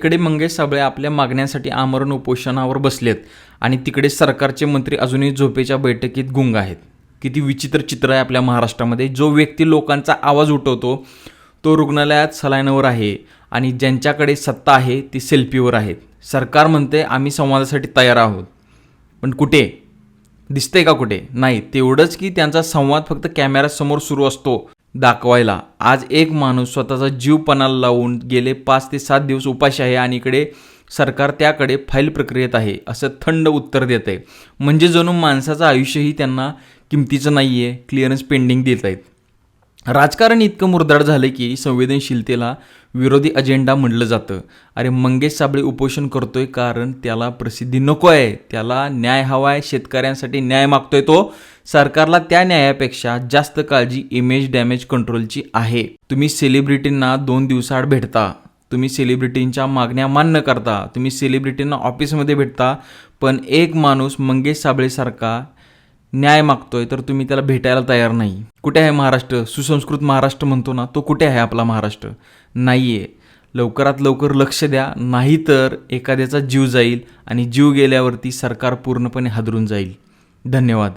इकडे मंगेश साबळे आपल्या मागण्यांसाठी आमरण उपोषणावर बसलेत आणि तिकडे सरकारचे मंत्री अजूनही झोपेच्या बैठकीत गुंग आहेत. किती विचित्र चित्र आहे आपल्या महाराष्ट्रामध्ये. जो व्यक्ती लोकांचा आवाज उठवतो तो रुग्णालयात सलाईनवर आहे आणि ज्यांच्याकडे सत्ता आहे ती सेल्फीवर आहेत. सरकार म्हणते आम्ही संवादासाठी तयार आहोत, पण कुठे दिसतंय का? कुठे नाही. तेवढंच की त्यांचा संवाद फक्त कॅमेऱ्यासमोर सुरू असतो दाखवायला. आज एक माणूस स्वतःचा जीव पणाला लावून गेले 5 ते 7 दिवस उपाशी आहे आणि इकडे सरकार त्याकडे फाईल प्रक्रियेत आहे असं थंड उत्तर देत आहे. म्हणजे जणू माणसाचं आयुष्यही त्यांना किमतीचं नाही आहे, क्लिअरन्स पेंडिंग देत आहेत. राजकारण इतकं मुरदाड झालं की संवेदनशीलतेला विरोधी अजेंडा म्हणलं जातं. अरे मंगेश साबळे उपोषण करतोय कारण त्याला प्रसिद्धी नको आहे, त्याला न्याय हवा आहे, शेतकऱ्यांसाठी न्याय मागतोय तो. सरकारला त्या न्यायापेक्षा जास्त काळजी इमेज डॅमेज कंट्रोलची आहे. तुम्ही सेलिब्रिटींना 2 दिवसाआड भेटता, तुम्ही सेलिब्रिटींच्या मागण्या मान्य करता, तुम्ही सेलिब्रिटींना ऑफिसमध्ये भेटता, पण एक माणूस मंगेश साबळेसारखा न्याय मागतोय तर तुम्ही त्याला भेटायला तयार नाही. कुठे आहे महाराष्ट्र? सुसंस्कृत महाराष्ट्र म्हणतो ना, तो कुठे आहे आपला महाराष्ट्र? नाही आहे. लवकरात लवकर लक्ष द्या, नाहीतर एखाद्याचा जीव जाईल आणि जीव गेल्यावरती सरकार पूर्णपणे हादरून जाईल. धन्यवाद.